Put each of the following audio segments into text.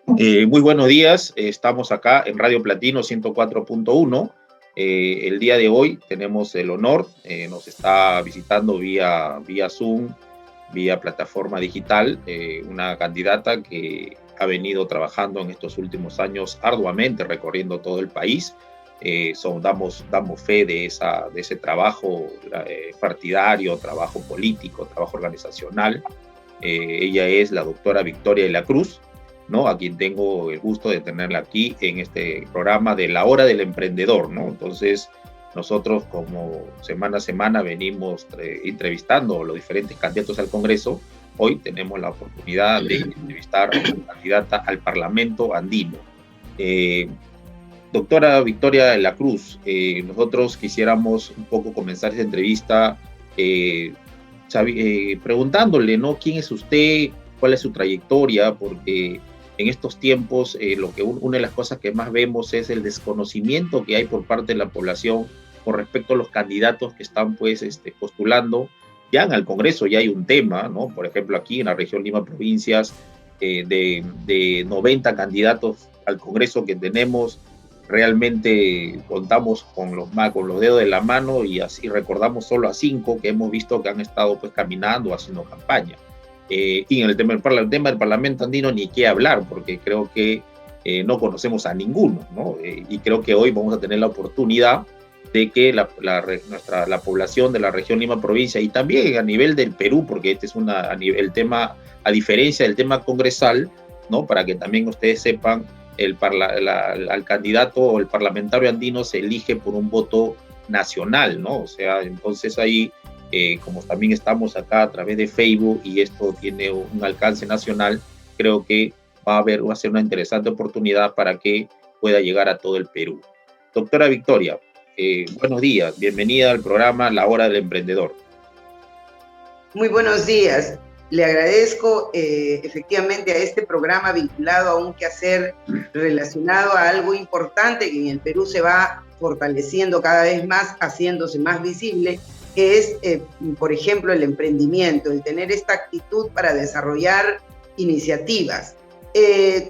Muy buenos días, estamos acá en Radio Platino 104.1. El día de hoy tenemos el honor, nos está visitando vía Zoom, vía plataforma digital, una candidata que ha venido trabajando en estos últimos años arduamente, recorriendo todo el país. Damos fe de ese trabajo partidario, trabajo político, trabajo organizacional. Ella es la doctora Victoria de la Cruz, ¿no? A quien tengo el gusto de tenerla aquí en este programa de La Hora del Emprendedor, ¿no? Entonces, nosotros como semana a semana venimos entrevistando a los diferentes candidatos al Congreso. Hoy tenemos la oportunidad de entrevistar a una candidata al Parlamento andino. Doctora Victoria de la Cruz, nosotros quisiéramos un poco comenzar esta entrevista preguntándole, ¿no? ¿Quién es usted? ¿Cuál es su trayectoria? Porque en estos tiempos, una de las cosas que más vemos es el desconocimiento que hay por parte de la población con respecto a los candidatos que están postulando. Ya en el Congreso ya hay un tema, ¿no? Por ejemplo, aquí en la región Lima Provincias, de 90 candidatos al Congreso que tenemos, realmente contamos con los dedos de la mano y así recordamos solo a 5 que hemos visto que han estado caminando, haciendo campaña. Y en el tema del Parlamento andino ni qué hablar, porque creo que no conocemos a ninguno, ¿no? Y creo que hoy vamos a tener la oportunidad de que la población de la región Lima Provincia y también a nivel del Perú, porque este es el tema, a diferencia del tema congresal, ¿no? Para que también ustedes sepan, al candidato o el parlamentario andino se elige por un voto nacional, ¿no? O sea, entonces ahí como también estamos acá a través de Facebook y esto tiene un alcance nacional, creo que va a ser una interesante oportunidad para que pueda llegar a todo el Perú. Doctora Victoria, buenos días, bienvenida al programa La Hora del Emprendedor. Muy buenos días, le agradezco efectivamente a este programa vinculado a un quehacer relacionado a algo importante que en el Perú se va fortaleciendo cada vez más, haciéndose más visible, que es, por ejemplo, el emprendimiento, el tener esta actitud para desarrollar iniciativas.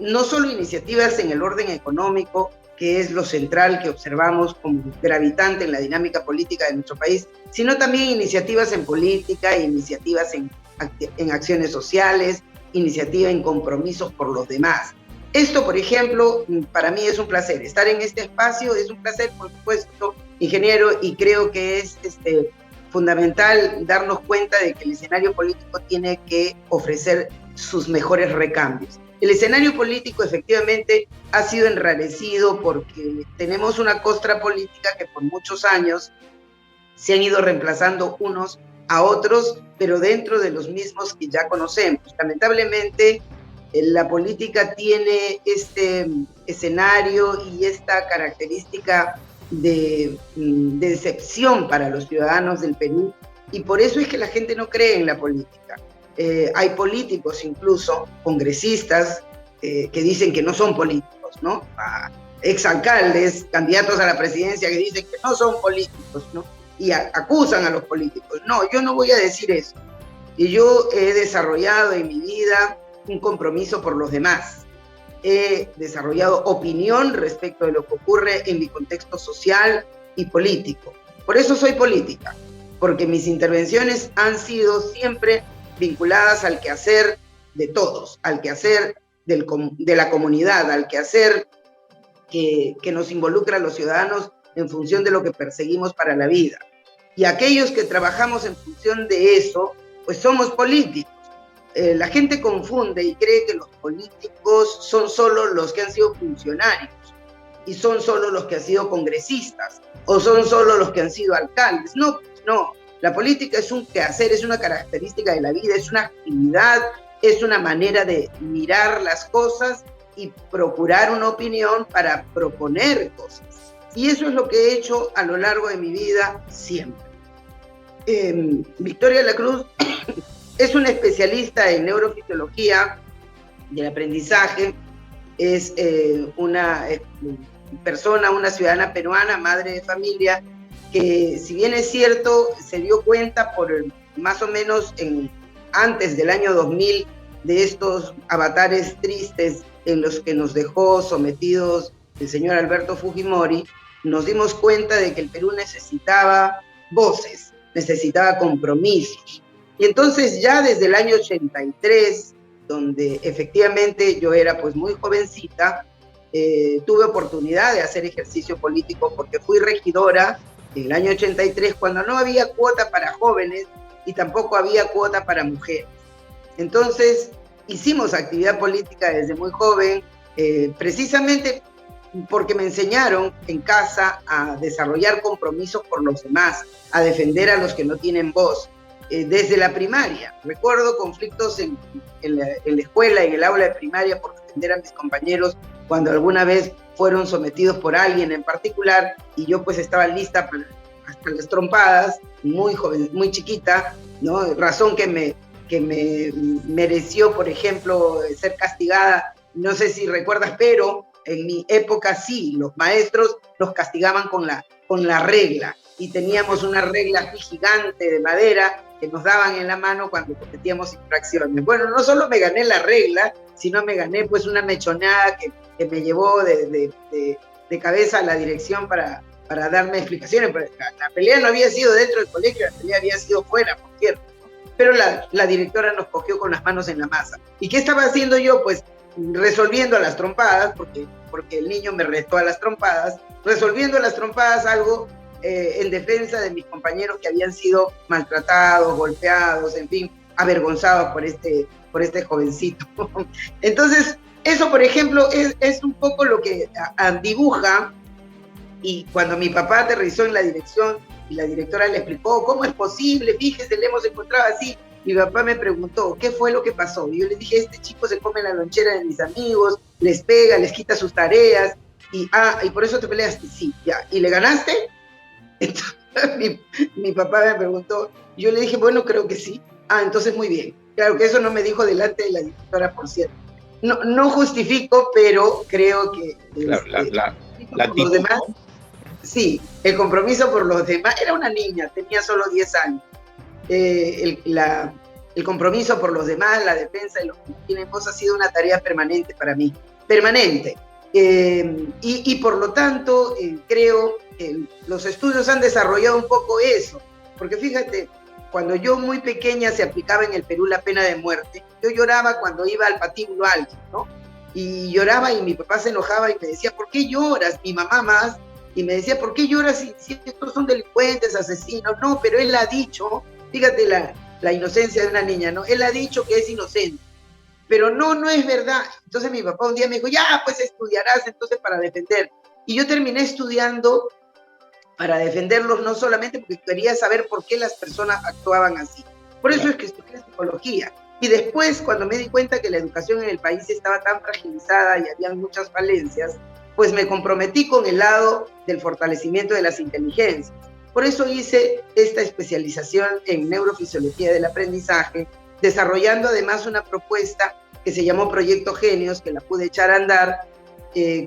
No solo iniciativas en el orden económico, que es lo central que observamos como gravitante en la dinámica política de nuestro país, sino también iniciativas en política, iniciativas en acciones sociales, iniciativas en compromisos por los demás. Esto, por ejemplo, para mí es un placer. Estar en este espacio es un placer, por supuesto, ingeniero, y creo que es fundamental darnos cuenta de que el escenario político tiene que ofrecer sus mejores recambios. El escenario político efectivamente ha sido enrarecido porque tenemos una costra política que por muchos años se han ido reemplazando unos a otros, pero dentro de los mismos que ya conocemos. Lamentablemente, la política tiene este escenario y esta característica de decepción para los ciudadanos del Perú, y por eso es que la gente no cree en la política. Hay políticos, incluso congresistas, que dicen que no son políticos, ¿no? Exalcaldes, candidatos a la presidencia que dicen que no son políticos, ¿no? Y acusan a los políticos. No, yo no voy a decir eso. Y yo he desarrollado en mi vida un compromiso por los demás. He desarrollado opinión respecto de lo que ocurre en mi contexto social y político. Por eso soy política, porque mis intervenciones han sido siempre vinculadas al quehacer de todos, al quehacer de la comunidad, al quehacer que nos involucra a los ciudadanos en función de lo que perseguimos para la vida. Y aquellos que trabajamos en función de eso, pues somos políticos. La gente confunde y cree que los políticos son solo los que han sido funcionarios, y son solo los que han sido congresistas, o son solo los que han sido alcaldes. No, no. La política es un quehacer, es una característica de la vida, es una actividad, es una manera de mirar las cosas y procurar una opinión para proponer cosas. Y eso es lo que he hecho a lo largo de mi vida siempre. Victoria de la Cruz es una especialista en neurofisiología del aprendizaje, es una persona, una ciudadana peruana, madre de familia, que si bien es cierto, se dio cuenta por más o menos antes del año 2000 de estos avatares tristes en los que nos dejó sometidos el señor Alberto Fujimori, nos dimos cuenta de que el Perú necesitaba voces, necesitaba compromisos. Y entonces ya desde el año 83, donde efectivamente yo era pues muy jovencita, tuve oportunidad de hacer ejercicio político porque fui regidora en el año 83 cuando no había cuota para jóvenes y tampoco había cuota para mujeres. Entonces hicimos actividad política desde muy joven, precisamente porque me enseñaron en casa a desarrollar compromisos por los demás, a defender a los que no tienen voz. Desde la primaria, recuerdo conflictos en la escuela, en el aula de primaria, por defender a mis compañeros cuando alguna vez fueron sometidos por alguien en particular, y yo pues estaba lista para hasta las trompadas, muy joven, muy chiquita, ¿no? Razón que me mereció, por ejemplo, ser castigada, no sé si recuerdas, pero en mi época sí, los maestros nos castigaban con la regla, y teníamos una regla gigante de madera que nos daban en la mano cuando cometíamos infracciones. Bueno, no solo me gané la regla, sino me gané pues una mechonada que me llevó de cabeza a la dirección para darme explicaciones. La pelea no había sido dentro del colegio, la pelea había sido fuera, por cierto. Pero la directora nos cogió con las manos en la masa. ¿Y qué estaba haciendo yo? Pues resolviendo a las trompadas, porque el niño me retó a las trompadas, resolviendo a las trompadas algo en defensa de mis compañeros que habían sido maltratados, golpeados, en fin, avergonzados por este jovencito. Entonces, eso, por ejemplo, es un poco lo que dibuja, y cuando mi papá aterrizó en la dirección y la directora le explicó, ¿cómo es posible? Fíjese, le hemos encontrado así. Mi papá me preguntó, ¿qué fue lo que pasó? Y yo le dije, este chico se come la lonchera de mis amigos, les pega, les quita sus tareas, y por eso te peleaste. Sí, ya. ¿Y le ganaste? Entonces, mi papá me preguntó, y yo le dije, bueno, creo que sí. Entonces muy bien. Claro que eso no me dijo delante de la directora, por cierto. No justifico, pero creo que claro, la los demás, sí, el compromiso por los demás. Era una niña, tenía solo 10 años. El compromiso por los demás, la defensa de los que tienen voz ha sido una tarea permanente para mí. Permanente. Y por lo tanto, creo que los estudios han desarrollado un poco eso. Porque fíjate, cuando yo muy pequeña se aplicaba en el Perú la pena de muerte, yo lloraba cuando iba al patíbulo a alguien, ¿no? Y lloraba y mi papá se enojaba y me decía, ¿por qué lloras? Mi mamá más, y me decía, ¿por qué lloras si estos son delincuentes, asesinos? No, pero él ha dicho, fíjate la inocencia de una niña, ¿no? Él ha dicho que es inocente, pero no es verdad. Entonces mi papá un día me dijo, ya, pues estudiarás entonces para defender. Y yo terminé estudiando para defenderlos, no solamente porque quería saber por qué las personas actuaban así. Por eso es que estudié psicología. Y después, cuando me di cuenta que la educación en el país estaba tan fragilizada y había muchas falencias, pues me comprometí con el lado del fortalecimiento de las inteligencias. Por eso hice esta especialización en neurofisiología del aprendizaje, desarrollando además una propuesta que se llamó Proyecto Genios, que la pude echar a andar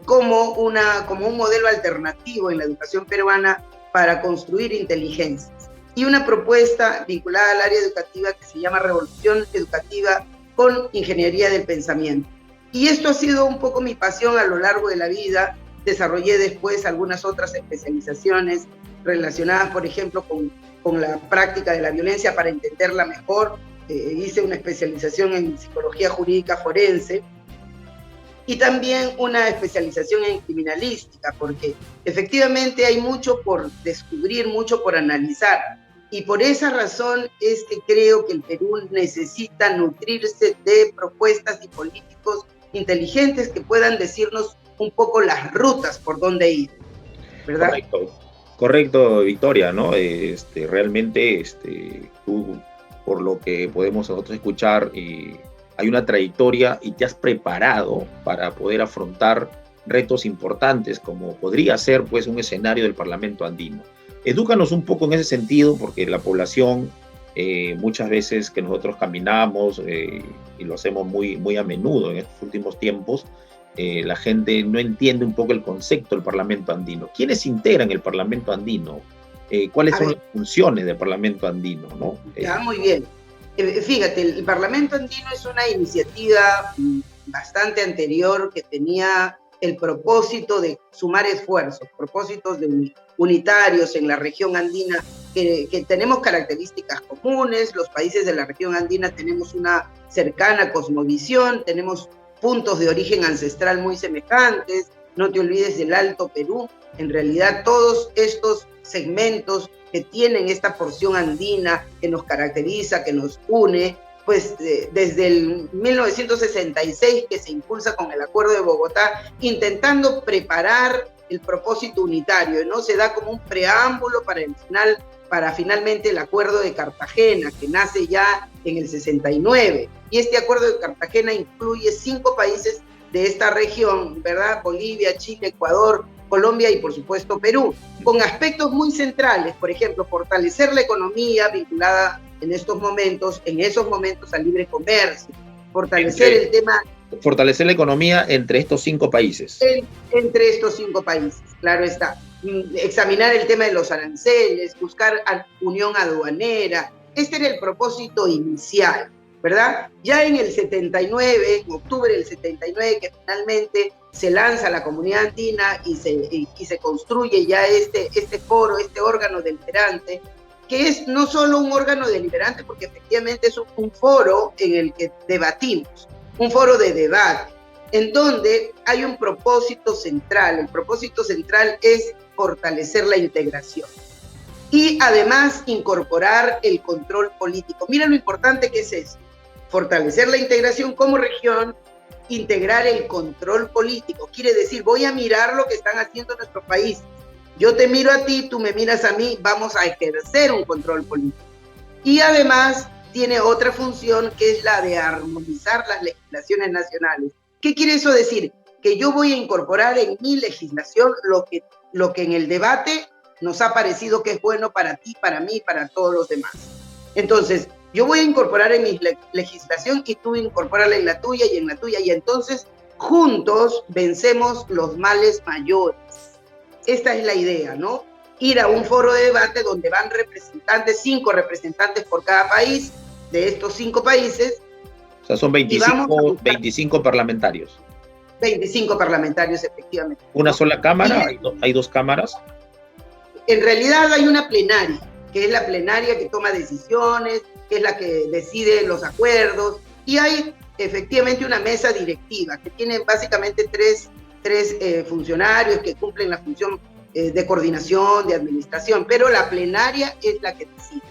como un modelo alternativo en la educación peruana para construir inteligencias. Y una propuesta vinculada al área educativa que se llama Revolución Educativa con Ingeniería del Pensamiento. Y esto ha sido un poco mi pasión a lo largo de la vida. Desarrollé después algunas otras especializaciones relacionadas, por ejemplo, con la práctica de la violencia para entenderla mejor. Hice una especialización en psicología jurídica forense y también una especialización en criminalística, porque efectivamente hay mucho por descubrir, mucho por analizar. Y por esa razón es que creo que el Perú necesita nutrirse de propuestas y políticos inteligentes que puedan decirnos un poco las rutas por dónde ir, ¿verdad? Correcto, Victoria, ¿no? Realmente, tú, por lo que podemos nosotros escuchar, hay una trayectoria y te has preparado para poder afrontar retos importantes, como podría ser, pues, un escenario del Parlamento andino. Edúcanos un poco en ese sentido, porque la población, muchas veces que nosotros caminamos, y lo hacemos muy a menudo en estos últimos tiempos, la gente no entiende un poco el concepto del Parlamento andino. ¿Quiénes integran el Parlamento andino? ¿Cuáles son las funciones del Parlamento andino, ¿no? Muy bien. Fíjate, el Parlamento andino es una iniciativa bastante anterior que tenía el propósito de sumar esfuerzos, propósitos unitarios en la región andina, que tenemos características comunes. Los países de la región andina tenemos una cercana cosmovisión, tenemos puntos de origen ancestral muy semejantes. No te olvides del Alto Perú. En realidad, todos estos segmentos que tienen esta porción andina que nos caracteriza, que nos une, pues desde el 1966 que se impulsa con el Acuerdo de Bogotá, intentando preparar el propósito unitario, ¿no? Se da como un preámbulo para finalmente el Acuerdo de Cartagena, que nace ya en el 69. Y este Acuerdo de Cartagena incluye 5 países de esta región, ¿verdad? Bolivia, Chile, Ecuador, Colombia y por supuesto Perú, con aspectos muy centrales, por ejemplo, fortalecer la economía vinculada en esos momentos al libre comercio, fortalecer fortalecer la economía entre estos 5 países. Entre estos 5 países, claro está. Examinar el tema de los aranceles, buscar unión aduanera. Este era el propósito inicial, ¿verdad? Ya en el 79, en octubre del 79, que finalmente se lanza la Comunidad Andina y se construye ya este foro, este órgano deliberante, que es no solo un órgano deliberante, porque efectivamente es un foro en el que debatimos, un foro de debate, en donde hay un propósito central. El propósito central es fortalecer la integración y además incorporar el control político. Mira lo importante que es esto: fortalecer la integración como región, integrar el control político. Quiere decir, voy a mirar lo que están haciendo nuestros países. Yo te miro a ti, tú me miras a mí, vamos a ejercer un control político. Y además tiene otra función, que es la de armonizar las legislaciones nacionales. ¿Qué quiere eso decir? Que yo voy a incorporar en mi legislación lo que en el debate nos ha parecido que es bueno para ti, para mí, para todos los demás. Entonces, yo voy a incorporar en mi legislación y tú incorpórala en la tuya y en la tuya, y entonces juntos vencemos los males mayores. Esta es la idea, ¿no? Ir a un foro de debate donde van 5 representantes por cada país, de estos 5 países. O sea, son 25 parlamentarios. 25 parlamentarios, efectivamente. ¿Una sola cámara? ¿Hay 2 cámaras? En realidad hay una plenaria, que es la plenaria que toma decisiones, que es la que decide los acuerdos, y hay efectivamente una mesa directiva, que tiene básicamente tres funcionarios que cumplen la función de coordinación, de administración, pero la plenaria es la que decide,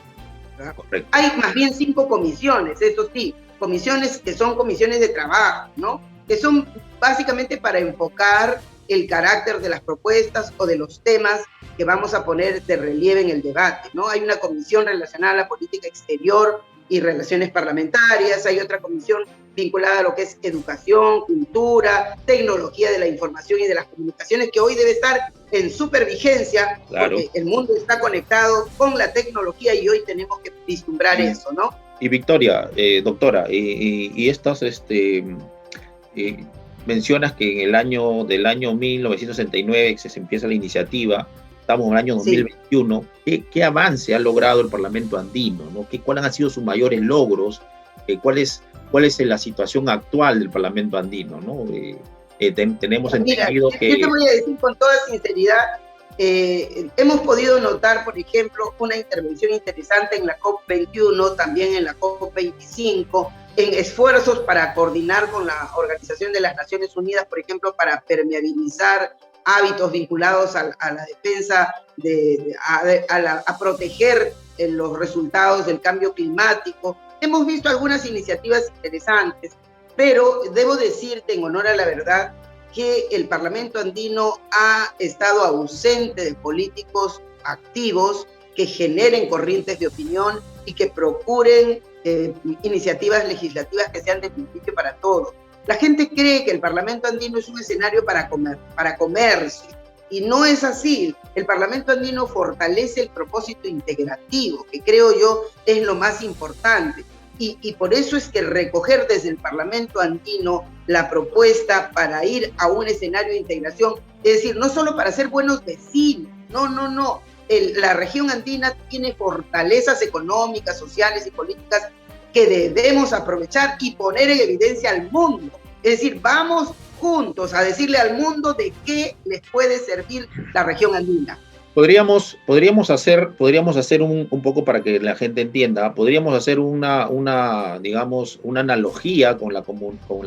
¿verdad? Correcto. Hay más bien 5 comisiones, eso sí, comisiones que son comisiones de trabajo, ¿no? Que son básicamente para enfocar el carácter de las propuestas o de los temas que vamos a poner de relieve en el debate, ¿no? Hay una comisión relacionada a la política exterior y relaciones parlamentarias, hay otra comisión vinculada a lo que es educación, cultura, tecnología de la información y de las comunicaciones, que hoy debe estar en supervigencia, claro, porque el mundo está conectado con la tecnología y hoy tenemos que vislumbrar eso, ¿no? Y Victoria, doctora, y estas, mencionas que en el año 1969 se empieza la iniciativa, estamos en el año 2021, sí. ¿Qué avance ha logrado el Parlamento andino, ¿no? ¿Cuáles han sido sus mayores logros? ¿Cuál es la situación actual del Parlamento andino, ¿no? Tenemos entendido que... Yo te voy a decir con toda sinceridad, hemos podido notar, por ejemplo, una intervención interesante en la COP21, también en la COP25, en esfuerzos para coordinar con la Organización de las Naciones Unidas, por ejemplo, para permeabilizar hábitos vinculados a la defensa, a proteger los resultados del cambio climático. Hemos visto algunas iniciativas interesantes, pero debo decirte, en honor a la verdad, que el Parlamento andino ha estado ausente de políticos activos que generen corrientes de opinión y que procuren iniciativas legislativas que sean de beneficio para todos. La gente cree que el Parlamento andino es un escenario para comercio, y no es así. El Parlamento andino fortalece el propósito integrativo, que creo yo es lo más importante. Y por eso es que recoger desde el Parlamento andino la propuesta para ir a un escenario de integración, es decir, no solo para ser buenos vecinos, no. La región andina tiene fortalezas económicas, sociales y políticas que debemos aprovechar y poner en evidencia al mundo. Es decir, vamos juntos a decirle al mundo de qué les puede servir la región andina. Podríamos hacer un poco para que la gente entienda, podríamos hacer digamos, una analogía con la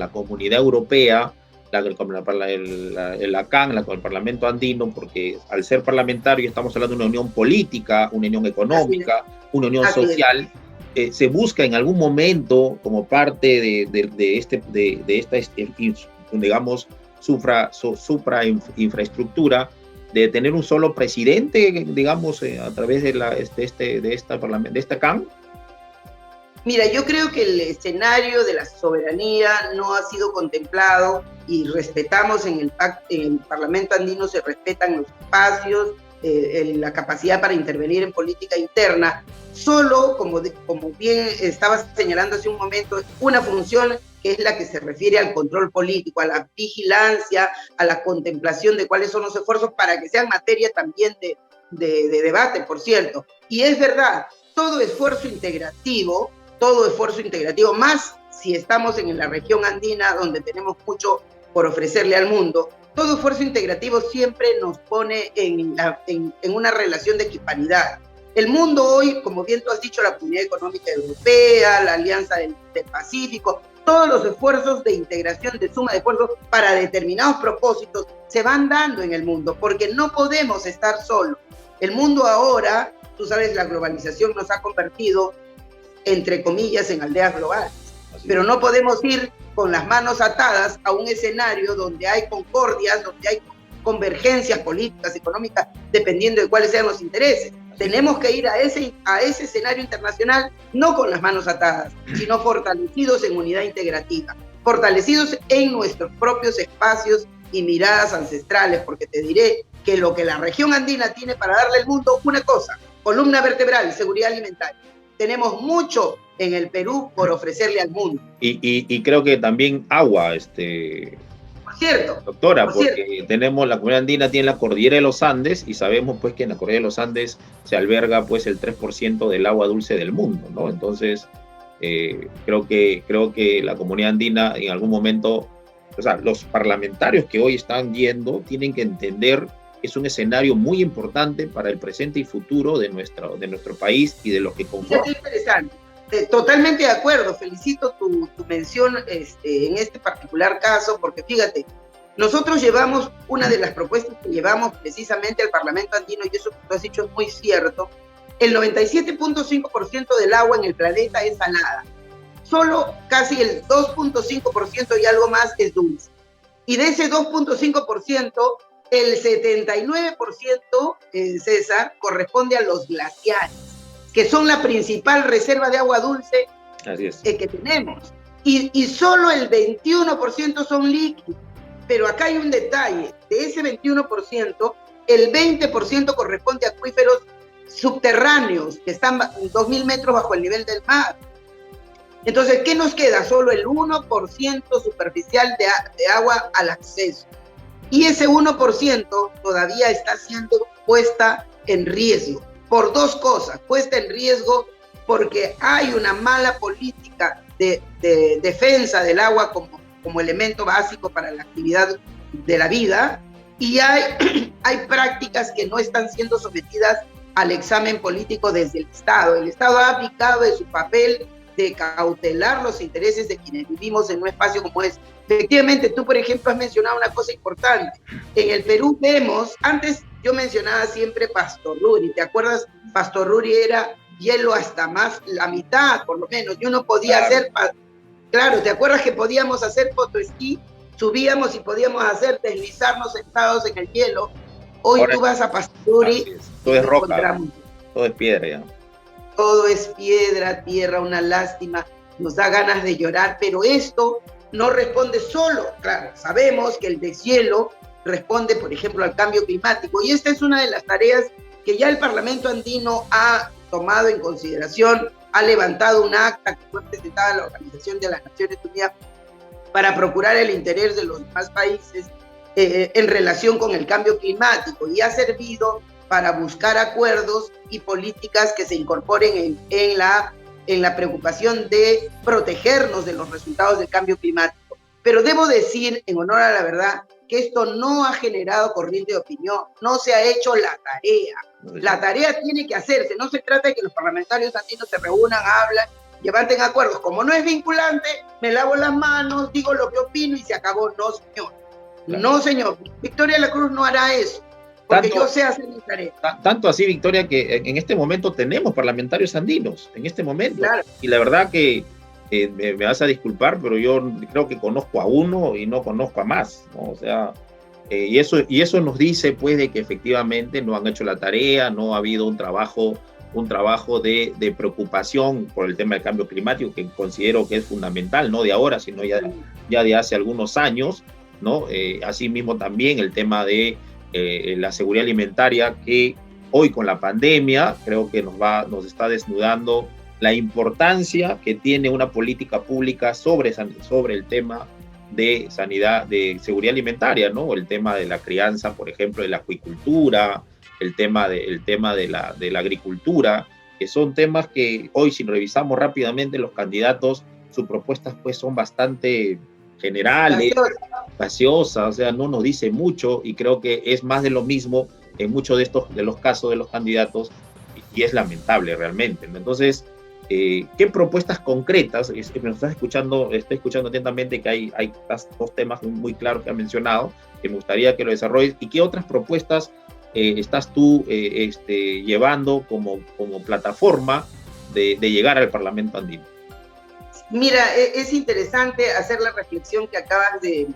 comunidad europea, la CAN, con el Parlamento andino, porque al ser parlamentario estamos hablando de una unión política, una unión económica, una unión social. Se busca en algún momento, como parte de esta, digamos, infraestructura, de tener un solo presidente, digamos, a través de esta CAN? Mira, yo creo que el escenario de la soberanía no ha sido contemplado y respetamos en el Parlamento andino, se respetan los espacios, la capacidad para intervenir en política interna. Solo, como bien estabas señalando hace un momento, una función que es la que se refiere al control político, a la vigilancia, a la contemplación de cuáles son los esfuerzos para que sean materia también de debate, por cierto. Y es verdad, todo esfuerzo integrativo, más si estamos en la región andina, donde tenemos mucho por ofrecerle al mundo, todo esfuerzo integrativo siempre nos pone en una relación de equiparidad. El mundo hoy, como bien tú has dicho, la Comunidad Económica Europea, la Alianza del Pacífico, todos los esfuerzos de integración, de suma de esfuerzos para determinados propósitos se van dando en el mundo, porque no podemos estar solos. El mundo ahora, tú sabes, la globalización nos ha convertido, entre comillas, en aldeas globales. Pero no podemos ir con las manos atadas a un escenario donde hay concordias, donde hay convergencias políticas, económicas, dependiendo de cuáles sean los intereses. Tenemos que ir a ese escenario internacional no con las manos atadas, sino fortalecidos en unidad integrativa, fortalecidos en nuestros propios espacios y miradas ancestrales, porque te diré que lo que la región andina tiene para darle al mundo, una cosa, columna vertebral, seguridad alimentaria. Tenemos mucho en el Perú por ofrecerle al mundo. Y creo que también agua, por cierto, doctora, porque tenemos, la comunidad andina tiene la cordillera de los Andes, y sabemos pues que en la cordillera de los Andes se alberga pues el 3% del agua dulce del mundo, ¿no? Entonces, creo que la comunidad andina en algún momento, o sea, los parlamentarios que hoy están yendo tienen que entender que es un escenario muy importante para el presente y futuro de nuestro país y de los que conforman. Es interesante. Totalmente de acuerdo, felicito tu mención en este particular caso, porque fíjate, nosotros llevamos, una de las propuestas que llevamos precisamente al Parlamento andino, y eso que tú has dicho es muy cierto, el 97.5% del agua en el planeta es salada, solo casi el 2.5% y algo más es dulce, y de ese 2.5%, el 79%, César, corresponde a los glaciares, que son la principal reserva de agua dulce que tenemos. Y solo el 21% son líquidos. Pero acá hay un detalle. De ese 21%, el 20% corresponde a acuíferos subterráneos, que están 2.000 metros bajo el nivel del mar. Entonces, ¿qué nos queda? Solo el 1% superficial de agua al acceso. Y ese 1% todavía está siendo puesta en riesgo. Por dos cosas, puesta en riesgo porque hay una mala política de defensa del agua como elemento básico para la actividad de la vida, y hay prácticas que no están siendo sometidas al examen político desde el Estado. El Estado ha abdicado de su papel de cautelar los intereses de quienes vivimos en un espacio como este. Efectivamente, tú, por ejemplo, has mencionado una cosa importante. En el Perú vemos, antes yo mencionaba siempre Pastorruri, ¿te acuerdas? Pastorruri era hielo hasta más la mitad, por lo menos, y uno podía hacer, claro, ¿te acuerdas que podíamos hacer fotoesquí? Subíamos y podíamos deslizarnos sentados en el hielo. Hoy ahora, tú vas a Pastorruri, todo es roca, todo es piedra ya. Todo es piedra, tierra, una lástima, nos da ganas de llorar, pero esto no responde solo, claro, sabemos que el deshielo responde, por ejemplo, al cambio climático, y esta es una de las tareas que ya el Parlamento andino ha tomado en consideración, ha levantado un acta que fue presentada a la Organización de las Naciones Unidas para procurar el interés de los demás países en relación con el cambio climático, y ha servido para buscar acuerdos y políticas que se incorporen en la preocupación de protegernos de los resultados del cambio climático. Pero debo decir, en honor a la verdad, que esto no ha generado corriente de opinión, no se ha hecho la tarea. La tarea tiene que hacerse, no se trata de que los parlamentarios andinos se reúnan, hablan, levanten acuerdos. Como no es vinculante, me lavo las manos, digo lo que opino y se acabó. No, señor. Claro. No, señor. Victoria La Cruz no hará eso, porque yo sé hacer mi tarea. Tanto así, Victoria, que en este momento tenemos parlamentarios andinos, en este momento. Claro. Y la verdad que me vas a disculpar, pero yo creo que conozco a uno y no conozco a más, ¿no? O sea, y eso nos dice, pues, de que efectivamente no han hecho la tarea, no ha habido un trabajo de preocupación por el tema del cambio climático, que considero que es fundamental, no de ahora, sino ya de hace algunos años, ¿no? Asimismo también el tema de la seguridad alimentaria, que hoy con la pandemia creo que nos está desnudando la importancia que tiene una política pública sobre el tema de sanidad, de seguridad alimentaria, ¿no? El tema de la crianza, por ejemplo, de la acuicultura, el tema de la agricultura, que son temas que hoy, si revisamos rápidamente los candidatos, sus propuestas pues son bastante generales, gaseosas, o sea, no nos dice mucho, y creo que es más de lo mismo en muchos de los casos de los candidatos, y es lamentable realmente, ¿no? Entonces, ¿qué propuestas concretas? Me estoy escuchando atentamente que hay dos temas muy claros que ha mencionado, que me gustaría que lo desarrolles, y qué otras propuestas estás tú llevando como plataforma de llegar al Parlamento andino. Mira, es interesante hacer la reflexión que acabas de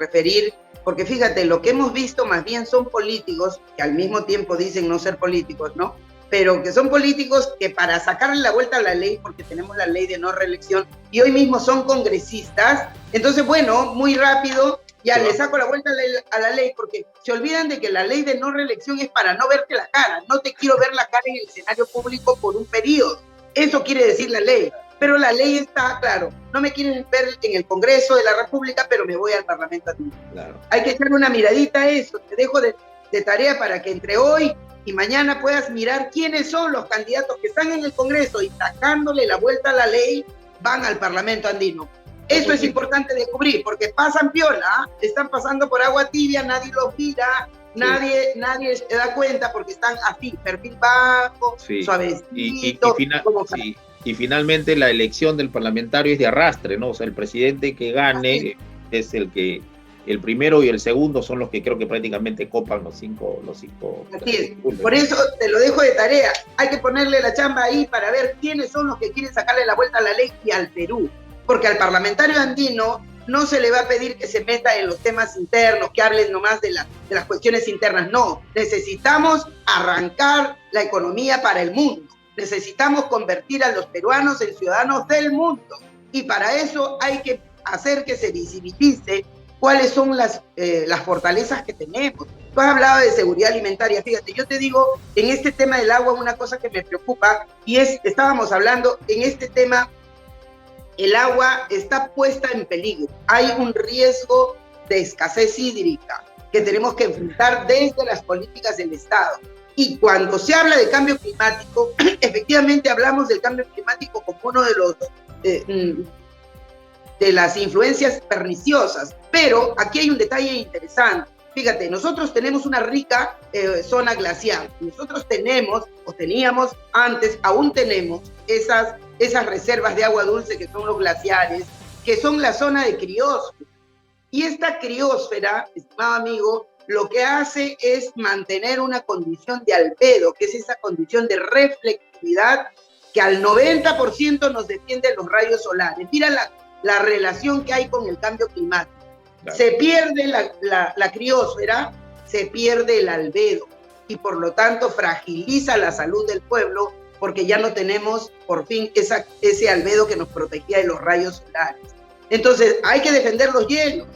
referir, porque fíjate, lo que hemos visto más bien son políticos que al mismo tiempo dicen no ser políticos, ¿no? Pero que son políticos que para sacarle la vuelta a la ley, porque tenemos la ley de no reelección, y hoy mismo son congresistas, entonces, bueno, muy rápido, ya le saco la vuelta a la ley, porque se olvidan de que la ley de no reelección es para no verte la cara, no te quiero ver la cara en el escenario público por un periodo, eso quiere decir la ley, pero la ley está, claro, no me quieren ver en el Congreso de la República, pero me voy al Parlamento andino. Claro. Hay que echarle una miradita a eso, te dejo de tarea para que entre hoy y mañana puedas mirar quiénes son los candidatos que están en el Congreso y sacándole la vuelta a la ley, van al Parlamento andino. Eso es importante descubrir, porque pasan piola, están pasando por agua tibia, nadie los mira, nadie se da cuenta porque están así, perfil bajo, suavecito. Y finalmente la elección del parlamentario es de arrastre, ¿no? O sea, el presidente que gane es el primero y el segundo son los que creo que prácticamente copan los cinco. Así es. Por eso te lo dejo de tarea. Hay que ponerle la chamba ahí para ver quiénes son los que quieren sacarle la vuelta a la ley y al Perú. Porque al parlamentario andino no se le va a pedir que se meta en los temas internos, que hablen nomás de las cuestiones internas. No, necesitamos arrancar la economía para el mundo. Necesitamos convertir a los peruanos en ciudadanos del mundo. Y para eso hay que hacer que se visibilice cuáles son las fortalezas que tenemos. Tú has hablado de seguridad alimentaria. Fíjate, yo te digo, en este tema del agua, una cosa que me preocupa, y estábamos hablando, en este tema, el agua está puesta en peligro. Hay un riesgo de escasez hídrica que tenemos que enfrentar desde las políticas del Estado. Y cuando se habla de cambio climático, efectivamente hablamos del cambio climático como uno de las influencias perniciosas. Pero aquí hay un detalle interesante. Fíjate, nosotros tenemos una rica zona glacial. Nosotros tenemos, o teníamos antes, aún tenemos esas reservas de agua dulce que son los glaciares, que son la zona de criosfera. Y esta criosfera, estimado amigo, lo que hace es mantener una condición de albedo, que es esa condición de reflectividad que al 90% nos defiende los rayos solares. Mira la relación que hay con el cambio climático. Claro. Se pierde la criosfera, se pierde el albedo y por lo tanto fragiliza la salud del pueblo porque ya no tenemos por fin ese albedo que nos protegía de los rayos solares. Entonces hay que defender los hielos.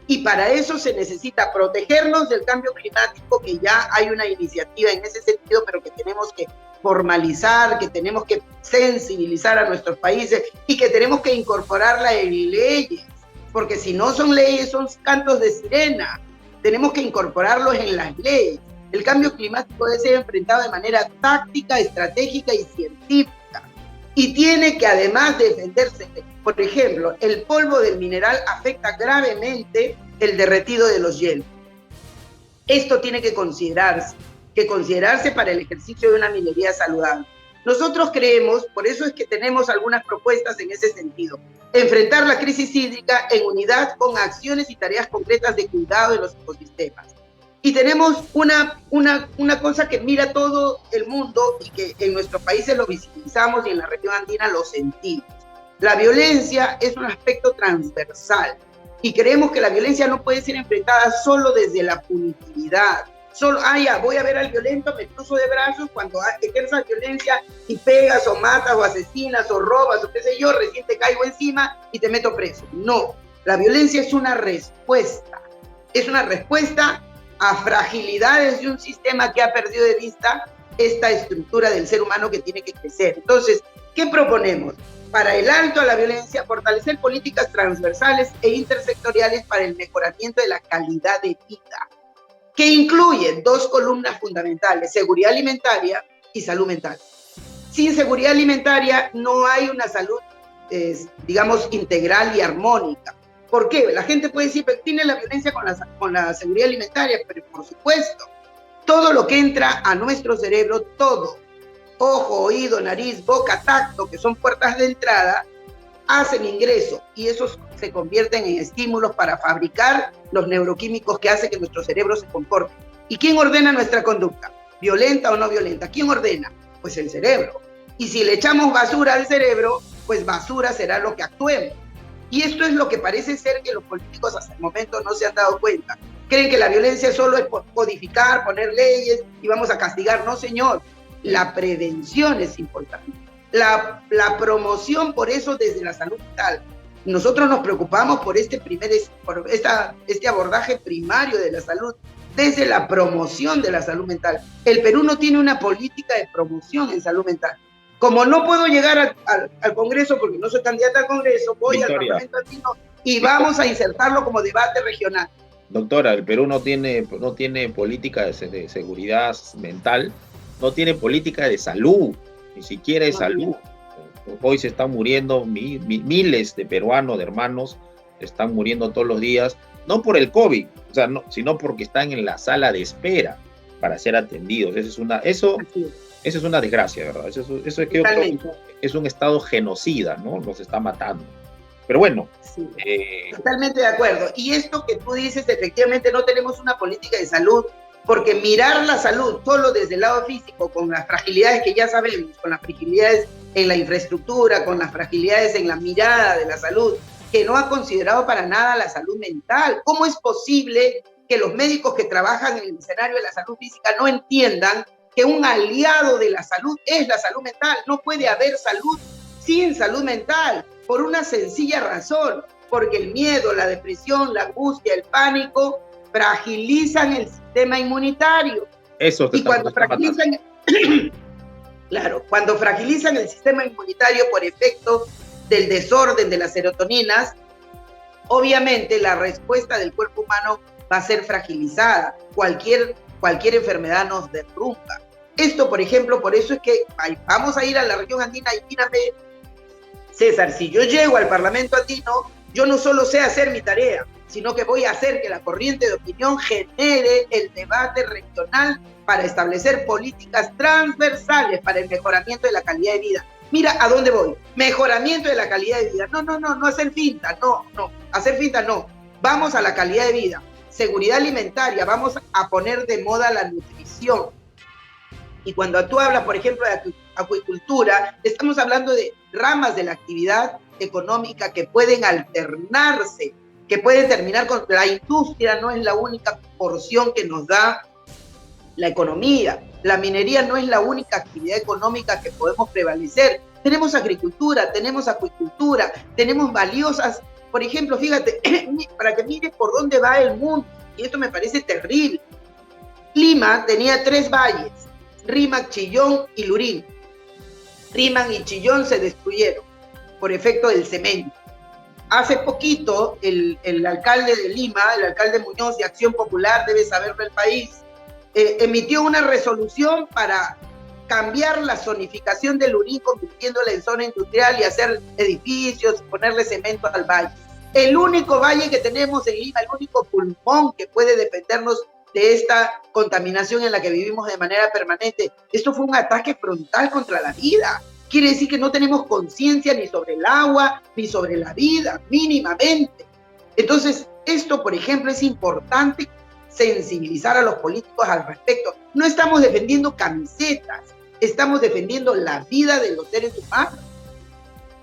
Y para eso se necesita protegernos del cambio climático, que ya hay una iniciativa en ese sentido, pero que tenemos que formalizar, que tenemos que sensibilizar a nuestros países y que tenemos que incorporarla en leyes, porque si no son leyes, son cantos de sirena. Tenemos que incorporarlos en las leyes. El cambio climático debe ser enfrentado de manera táctica, estratégica y científica. Y tiene que además defenderse Por ejemplo, el polvo del mineral afecta gravemente el derretido de los hielos. Esto tiene que considerarse para el ejercicio de una minería saludable. Nosotros creemos, por eso es que tenemos algunas propuestas en ese sentido, enfrentar la crisis hídrica en unidad con acciones y tareas concretas de cuidado de los ecosistemas. Y tenemos una cosa que mira todo el mundo y que en nuestros países lo visibilizamos y en la región andina lo sentimos. La violencia es un aspecto transversal y creemos que la violencia no puede ser enfrentada solo desde la punitividad. Solo, ya, voy a ver al violento, me cruzo de brazos, cuando ejerzas violencia y pegas o matas o asesinas o robas o qué sé yo, recién te caigo encima y te meto preso. No, la violencia es una respuesta a fragilidades de un sistema que ha perdido de vista esta estructura del ser humano que tiene que crecer. Entonces, ¿qué proponemos? Para el alto a la violencia, fortalecer políticas transversales e intersectoriales para el mejoramiento de la calidad de vida, que incluyen dos columnas fundamentales, seguridad alimentaria y salud mental. Sin seguridad alimentaria no hay una salud, digamos, integral y armónica. ¿Por qué? La gente puede decir, pero tiene la violencia con la seguridad alimentaria, pero por supuesto, todo lo que entra a nuestro cerebro, todo, ojo, oído, nariz, boca, tacto, que son puertas de entrada, hacen ingreso y esos se convierten en estímulos para fabricar los neuroquímicos que hacen que nuestro cerebro se comporte. ¿Y quién ordena nuestra conducta? ¿Violenta o no violenta? ¿Quién ordena? Pues el cerebro. Y si le echamos basura al cerebro, pues basura será lo que actuemos. Y esto es lo que parece ser que los políticos hasta el momento no se han dado cuenta. Creen que la violencia solo es codificar, poner leyes y vamos a castigar. No, señor. La prevención es importante. La promoción, por eso, desde la salud mental. Nosotros nos preocupamos por este abordaje primario de la salud, desde la promoción de la salud mental. El Perú no tiene una política de promoción en salud mental. Como no puedo llegar al Congreso, porque no soy candidata al Congreso, voy al Parlamento Andino y vamos a insertarlo como debate regional. Doctora, el Perú no tiene política de seguridad mental, no tiene política de salud, ni siquiera de salud. Hoy se están muriendo miles de peruanos, de hermanos, están muriendo todos los días, no por el COVID, sino porque están en la sala de espera para ser atendidos. Eso es una desgracia, ¿verdad? Eso es un estado genocida, ¿no? Nos está matando. Pero bueno. Sí, totalmente de acuerdo. Y esto que tú dices, efectivamente no tenemos una política de salud, porque mirar la salud solo desde el lado físico, con las fragilidades que ya sabemos, con las fragilidades en la infraestructura, con las fragilidades en la mirada de la salud, que no ha considerado para nada la salud mental. ¿Cómo es posible que los médicos que trabajan en el escenario de la salud física no entiendan que un aliado de la salud es la salud mental? No puede haber salud sin salud mental, por una sencilla razón, porque el miedo, la depresión, la angustia, el pánico fragilizan el sistema inmunitario. Y cuando fragilizan, claro, cuando fragilizan el sistema inmunitario por efecto del desorden de las serotoninas, obviamente la respuesta del cuerpo humano va a ser fragilizada. Cualquier enfermedad nos derrumba. Esto, por ejemplo, por eso es que vamos a ir a la región andina y mírame, César, si yo llego al Parlamento andino, yo no solo sé hacer mi tarea, sino que voy a hacer que la corriente de opinión genere el debate regional para establecer políticas transversales para el mejoramiento de la calidad de vida. Mira a dónde voy. Mejoramiento de la calidad de vida. No hacer finta, hacer finta no. Vamos a la calidad de vida. Seguridad alimentaria, vamos a poner de moda la nutrición. Y cuando tú hablas, por ejemplo, de acuicultura, estamos hablando de ramas de la actividad económica que pueden alternarse, que pueden terminar con la industria. No es la única porción que nos da la economía. La minería no es la única actividad económica que podemos prevalecer. Tenemos agricultura, tenemos acuicultura, tenemos valiosas. Por ejemplo, fíjate, para que mires por dónde va el mundo, y esto me parece terrible. Lima tenía 3 valles, Rímac, Chillón y Lurín. Rímac y Chillón se destruyeron por efecto del cemento. Hace poquito, el alcalde de Lima, el alcalde Muñoz de Acción Popular, debe saberlo el país, emitió una resolución para cambiar la zonificación del Lurín, convirtiéndola en zona industrial y hacer edificios, ponerle cemento al valle. El único valle que tenemos en Lima, el único pulmón que puede defendernos de esta contaminación en la que vivimos de manera permanente. Esto fue un ataque frontal contra la vida. Quiere decir que no tenemos conciencia ni sobre el agua, ni sobre la vida, mínimamente. Entonces, esto, por ejemplo, es importante sensibilizar a los políticos al respecto. No estamos defendiendo camisetas, estamos defendiendo la vida de los seres humanos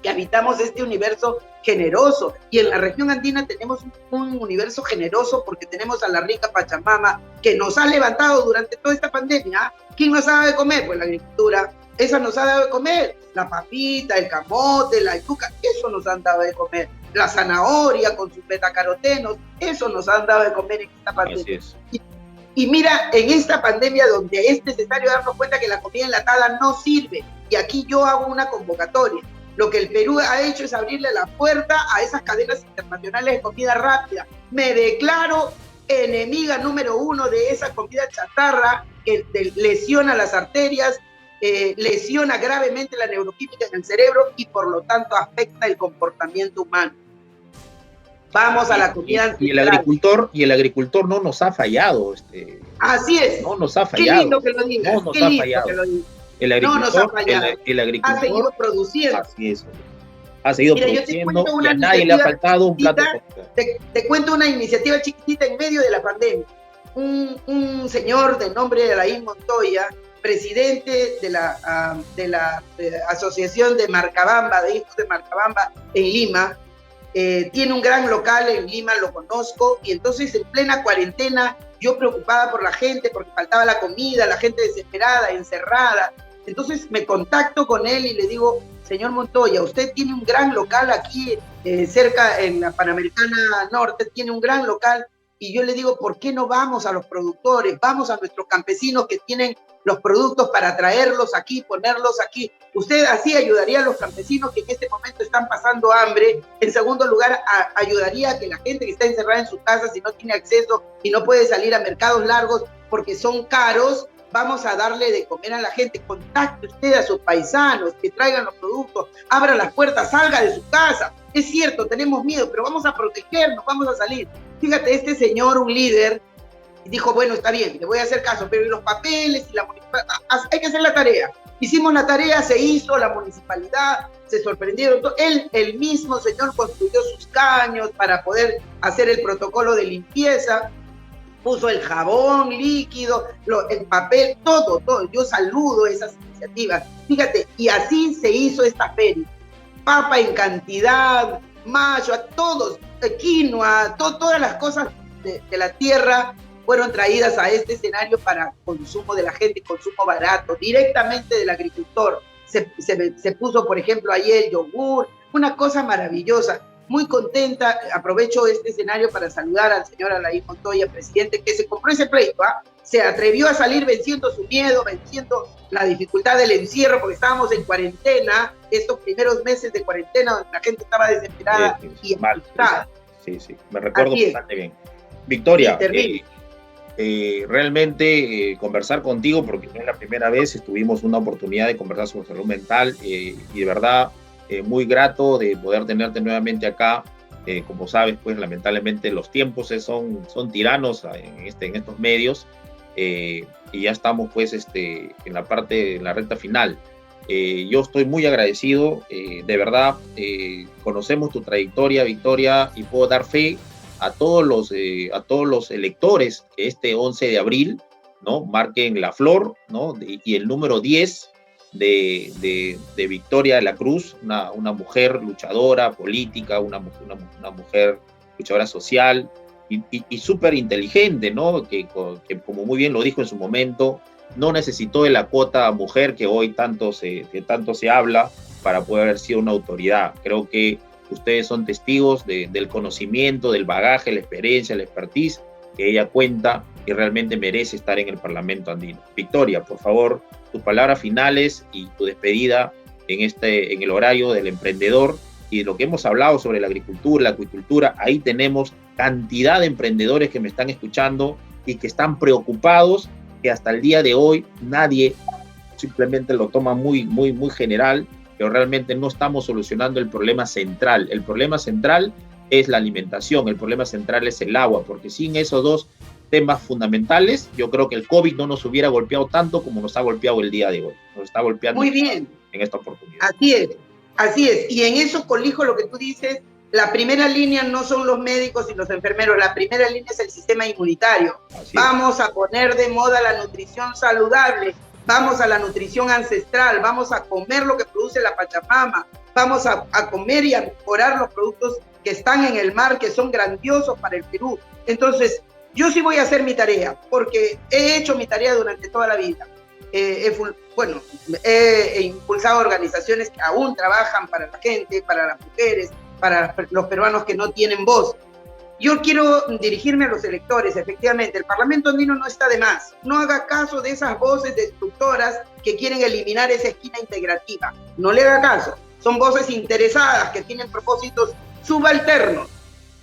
que habitamos este universo generoso. Y en la región andina tenemos un universo generoso porque tenemos a la rica Pachamama que nos ha levantado durante toda esta pandemia. ¿Quién nos ha dado de comer? Pues la agricultura. Esa nos ha dado de comer. La papita, el camote, la yuca, eso nos han dado de comer. La zanahoria con sus betacarotenos, eso nos han dado de comer en esta pandemia. Así es. Y mira, en esta pandemia donde es necesario darnos cuenta que la comida enlatada no sirve, y aquí yo hago una convocatoria. Lo que el Perú ha hecho es abrirle la puerta a esas cadenas internacionales de comida rápida. Me declaro enemiga número 1 de esa comida chatarra que lesiona las arterias, lesiona gravemente la neuroquímica en el cerebro y por lo tanto afecta el comportamiento humano. Vamos a la comida. Y el agricultor no nos ha fallado. Así es. No nos ha fallado. Qué lindo que lo digas. No nos ha fallado. El agricultor, no nos ha fallado. El agricultor ha seguido produciendo. Así es. Ha seguido produciendo y a nadie le ha faltado un plato de comida. Te cuento una iniciativa chiquitita en medio de la pandemia. Un señor de nombre Alain Montoya, presidente de la Asociación de Marcabamba, de Hijos de Marcabamba en Lima, tiene un gran local en Lima, lo conozco, y entonces en plena cuarentena, yo preocupada por la gente, porque faltaba la comida, la gente desesperada, encerrada, entonces me contacto con él y le digo, señor Montoya, usted tiene un gran local aquí cerca en la Panamericana Norte, tiene un gran local, y yo le digo, ¿por qué no vamos a los productores? Vamos a nuestros campesinos que tienen los productos para traerlos aquí, ponerlos aquí. Usted así ayudaría a los campesinos que en este momento están pasando hambre. En segundo lugar, ayudaría a que la gente que está encerrada en su casa, si no tiene acceso y no puede salir a mercados largos porque son caros, vamos a darle de comer a la gente. Contacte usted a sus paisanos, que traigan los productos, abra las puertas, salga de su casa. Es cierto, tenemos miedo, pero vamos a protegernos, vamos a salir. Fíjate, este señor, un líder, dijo, bueno, está bien, le voy a hacer caso, pero ¿y los papeles? Y hay que hacer la tarea. Hicimos la tarea, se hizo, la municipalidad, se sorprendieron. Él, el mismo señor, construyó sus caños para poder hacer el protocolo de limpieza, puso el jabón líquido, el papel, todo. Yo saludo esas iniciativas. Fíjate, y así se hizo esta feria. Papa en cantidad, mayo, a todos, quinoa, todas las cosas de la tierra fueron traídas a este escenario para consumo de la gente, consumo barato, directamente del agricultor. Se puso, por ejemplo, ahí el yogur, una cosa maravillosa. Muy contenta, aprovecho este escenario para saludar al señor Alain Montoya, presidente, que se compró ese pleito, se atrevió a salir venciendo su miedo, venciendo la dificultad del encierro, porque estábamos en cuarentena, estos primeros meses de cuarentena, donde la gente estaba desesperada y asustada. Sí, me recuerdo bastante bien. Victoria, realmente conversar contigo, porque no es la primera vez, tuvimos una oportunidad de conversar sobre salud mental y de verdad muy grato de poder tenerte nuevamente acá. Como sabes, pues lamentablemente los tiempos son tiranos en estos medios y ya estamos pues en la recta final. Yo estoy muy agradecido, de verdad, conocemos tu trayectoria, Victoria, y puedo dar fe a todos los electores que este 11 de abril, ¿no?, marquen la flor, ¿no?, y el número 10 de Victoria de la Cruz, una mujer luchadora política, una mujer luchadora social y súper inteligente, ¿no?, que como muy bien lo dijo en su momento, no necesitó de la cuota mujer que hoy tanto se habla para poder haber sido una autoridad. Creo que ustedes son testigos del conocimiento, del bagaje, la experiencia, la expertise que ella cuenta y realmente merece estar en el Parlamento andino. Victoria, por favor, tus palabras finales y tu despedida en el horario del emprendedor y de lo que hemos hablado sobre la agricultura, la acuicultura. Ahí tenemos cantidad de emprendedores que me están escuchando y que están preocupados que hasta el día de hoy nadie simplemente lo toma muy general, pero realmente no estamos solucionando el problema central. El problema central es la alimentación, el problema central es el agua, porque sin esos dos temas fundamentales, yo creo que el COVID no nos hubiera golpeado tanto como nos ha golpeado el día de hoy. Nos está golpeando muy bien en esta oportunidad. Así es. Y en eso colijo lo que tú dices. La primera línea no son los médicos y los enfermeros, la primera línea es el sistema inmunitario. Vamos a poner de moda la nutrición saludable, vamos a la nutrición ancestral, vamos a comer lo que produce la Pachamama, vamos a comer y a mejorar los productos que están en el mar, que son grandiosos para el Perú. Entonces, yo sí voy a hacer mi tarea, porque he hecho mi tarea durante toda la vida. He impulsado organizaciones que aún trabajan para la gente, para las mujeres, para los peruanos que no tienen voz. Yo quiero dirigirme a los electores. Efectivamente, el Parlamento andino no está de más. No haga caso de esas voces destructoras que quieren eliminar esa esquina integrativa. No le haga caso. Son voces interesadas que tienen propósitos subalternos.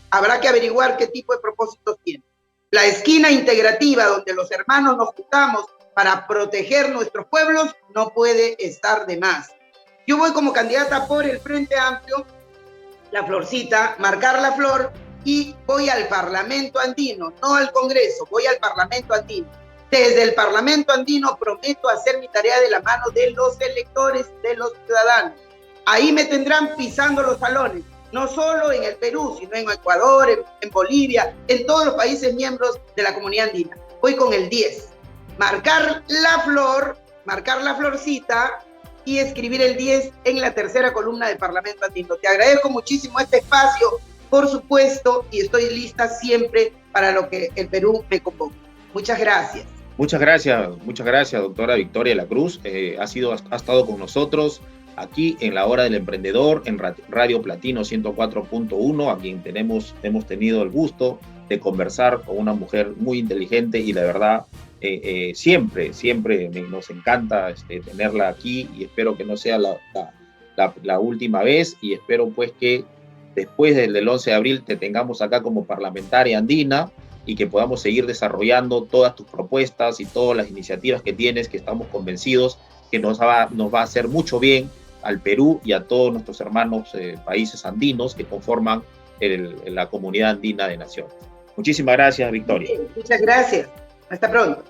Habrá que averiguar qué tipo de propósitos tienen. La esquina integrativa, donde los hermanos nos juntamos para proteger nuestros pueblos, no puede estar de más. Yo voy como candidata por el Frente Amplio, la florcita, marcar la flor, y voy al Parlamento andino, no al Congreso, voy al Parlamento andino. Desde el Parlamento andino prometo hacer mi tarea de la mano de los electores, de los ciudadanos. Ahí me tendrán pisando los salones, no solo en el Perú, sino en Ecuador, en Bolivia, en todos los países miembros de la comunidad andina. Voy con el 10. Marcar la flor, marcar la florcita, y escribir el 10 en la tercera columna del Parlamento andino. Te agradezco muchísimo este espacio, por supuesto, y estoy lista siempre para lo que el Perú me convoque. Muchas gracias. Muchas gracias, doctora Victoria La Cruz. Ha estado con nosotros aquí en La Hora del Emprendedor, en Radio Platino 104.1, a quien hemos tenido el gusto de conversar con una mujer muy inteligente y la verdad, siempre nos encanta tenerla aquí, y espero que no sea la última vez, y espero pues que después del 11 de abril te tengamos acá como parlamentaria andina y que podamos seguir desarrollando todas tus propuestas y todas las iniciativas que tienes, que estamos convencidos que nos va a hacer mucho bien al Perú y a todos nuestros hermanos países andinos que conforman la comunidad andina de naciones. Muchísimas gracias, Victoria. Muchas gracias. Hasta pronto.